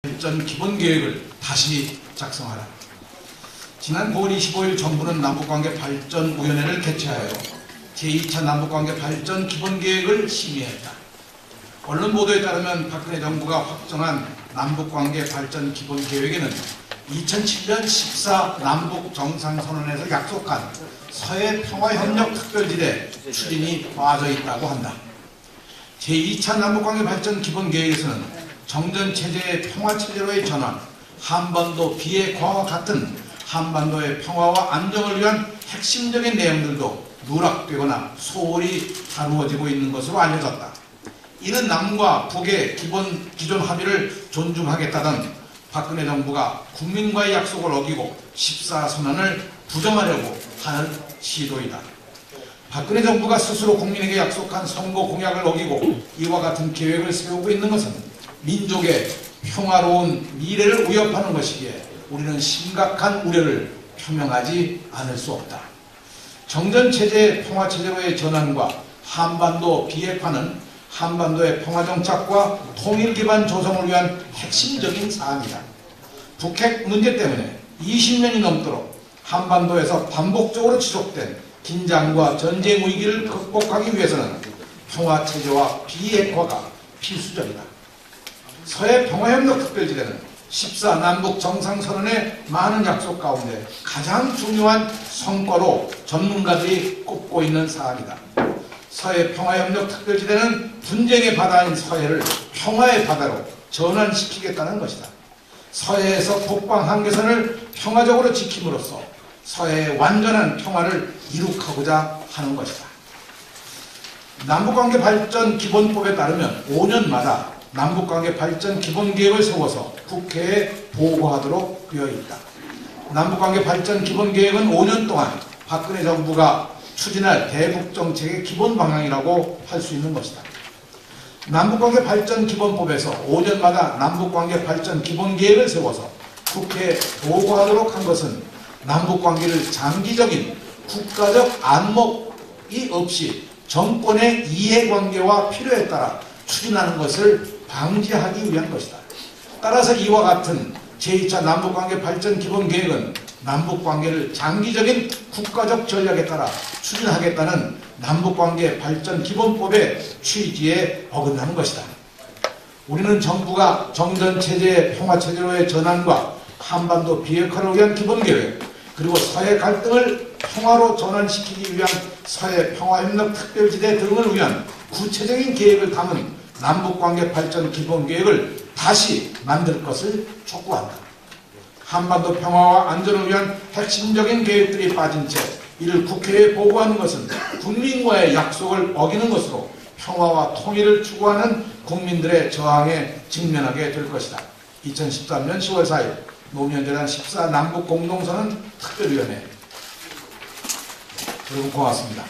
발전 기본계획을 다시 작성하라. 지난 9월 25일 정부는 남북관계 발전위원회를 개최하여 제2차 남북관계 발전 기본계획을 심의했다. 언론 보도에 따르면 박근혜 정부가 확정한 남북관계 발전 기본계획에는 2007년 14 남북정상선언에서 약속한 서해 평화협력 특별지대 추진이 빠져 있다고 한다. 제2차 남북관계 발전 기본계획에서는 정전체제의 평화체제로의 전환, 한반도 비핵화와 같은 한반도의 평화와 안정을 위한 핵심적인 내용들도 누락되거나 소홀히 다루어지고 있는 것으로 알려졌다. 이는 남과 북의 기존 합의를 존중하겠다던 박근혜 정부가 국민과의 약속을 어기고 14선언을 부정하려고 하는 시도이다. 박근혜 정부가 스스로 국민에게 약속한 선거 공약을 어기고 이와 같은 계획을 세우고 있는 것은 민족의 평화로운 미래를 위협하는 것이기에 우리는 심각한 우려를 표명하지 않을 수 없다. 정전체제의 평화체제로의 전환과 한반도 비핵화는 한반도의 평화정착과 통일기반 조성을 위한 핵심적인 사안이다. 북핵 문제 때문에 20년이 넘도록 한반도에서 반복적으로 지속된 긴장과 전쟁 위기를 극복하기 위해서는 평화체제와 비핵화가 필수적이다. 서해 평화협력 특별지대는 14 남북 정상선언의 많은 약속 가운데 가장 중요한 성과로 전문가들이 꼽고 있는 사안이다. 서해 평화협력 특별지대는 분쟁의 바다인 서해를 평화의 바다로 전환시키겠다는 것이다. 서해에서 북방 한계선을 평화적으로 지킴으로써 서해의 완전한 평화를 이룩하고자 하는 것이다. 남북관계 발전 기본법에 따르면 5년마다 남북관계 발전 기본계획을 세워서 국회에 보고하도록 되어 있다. 남북관계 발전 기본계획은 5년 동안 박근혜 정부가 추진할 대북정책의 기본 방향이라고 할 수 있는 것이다. 남북관계 발전 기본법에서 5년마다 남북관계 발전 기본계획을 세워서 국회에 보고하도록 한 것은 남북관계를 장기적인 국가적 안목이 없이 정권의 이해관계와 필요에 따라 추진하는 것을 방지하기 위한 것이다. 따라서 이와 같은 제2차 남북관계 발전 기본계획은 남북관계를 장기적인 국가적 전략에 따라 추진하겠다는 남북관계 발전 기본법의 취지에 어긋나는 것이다. 우리는 정부가 정전체제의 평화체제로의 전환과 한반도 비핵화를 위한 기본계획, 그리고 서해 갈등을 평화로 전환시키기 위한 서해 평화협력 특별지대 등을 위한 구체적인 계획을 담은 남북관계 발전 기본계획을 다시 만들 것을 촉구한다. 한반도 평화와 안전을 위한 핵심적인 계획들이 빠진 채 이를 국회에 보고하는 것은 국민과의 약속을 어기는 것으로 평화와 통일을 추구하는 국민들의 저항에 직면하게 될 것이다. 2013년 10월 4일 노무현재단 14 남북공동선언 특별위원회. 여러분 고맙습니다.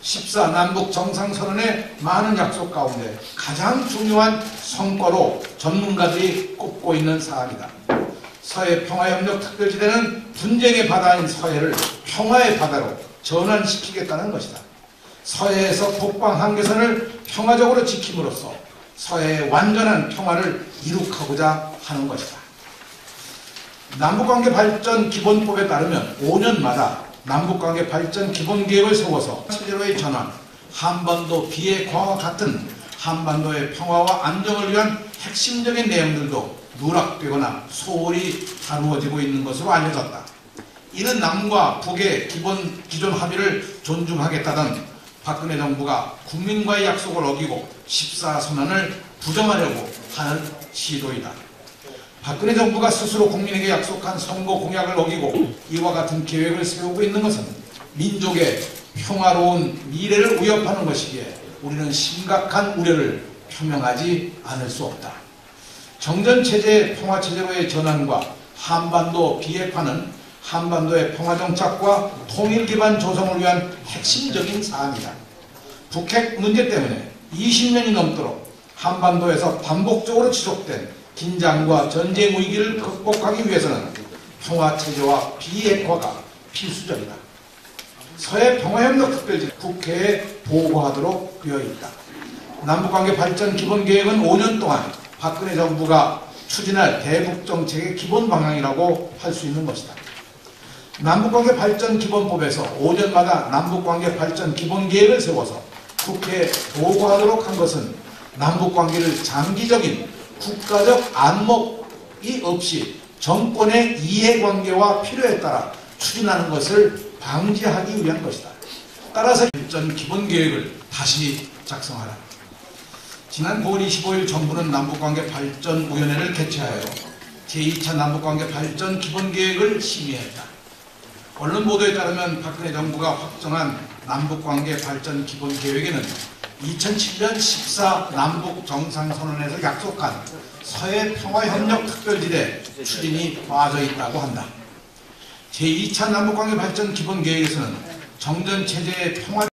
14 남북 정상선언의 많은 약속 가운데 가장 중요한 성과로 전문가들이 꼽고 있는 사안이다. 서해 평화협력 특별지대는 분쟁의 바다인 서해를 평화의 바다로 전환시키겠다는 것이다. 서해에서 북방 한계선을 평화적으로 지킴으로써 서해의 완전한 평화를 이룩하고자 하는 것이다. 남북관계 발전 기본법에 따르면 5년마다 남북관계 발전 기본계획을 세워서 체제로의 전환, 한반도 비핵화와 같은 한반도의 평화와 안정을 위한 핵심적인 내용들도 누락되거나 소홀히 다루어지고 있는 것으로 알려졌다. 이는 남과 북의 기존 합의를 존중하겠다던 박근혜 정부가 국민과의 약속을 어기고 14선언을 부정하려고 하는 시도이다. 박근혜 정부가 스스로 국민에게 약속한 선거 공약을 어기고 이와 같은 계획을 세우고 있는 것은 민족의 평화로운 미래를 위협하는 것이기에 우리는 심각한 우려를 표명하지 않을 수 없다. 정전체제의 평화체제로의 전환과 한반도 비핵화는 한반도의 평화정착과 통일기반 조성을 위한 핵심적인 사안이다. 북핵 문제 때문에 20년이 넘도록 한반도에서 반복적으로 지속된 긴장과 전쟁 위기를 극복하기 위해서는 평화체제와 비핵화가 필수적이다. 서해 평화협력특별지대 국회에 보고하도록 되어 있다. 남북관계 발전 기본계획은 5년 동안 박근혜 정부가 추진할 대북정책의 기본 방향이라고 할 수 있는 것이다. 남북관계 발전 기본법에서 5년마다 남북관계 발전 기본계획을 세워서 국회에 보고하도록 한 것은 남북관계를 장기적인 국가적 안목이 없이 정권의 이해관계와 필요에 따라 추진하는 것을 방지하기 위한 것이다. 따라서 발전 기본계획을 다시 작성하라. 지난 9월 25일 정부는 남북관계 발전위원회를 개최하여 제2차 남북관계 발전 기본계획을 심의했다. 언론 보도에 따르면 박근혜 정부가 확정한 남북관계 발전 기본계획에는 2007년 14 남북정상선언에서 약속한 서해 평화협력특별지대 추진이 빠져 있다고 한다. 제2차 남북관계 발전 기본계획에서는 정전체제의 평화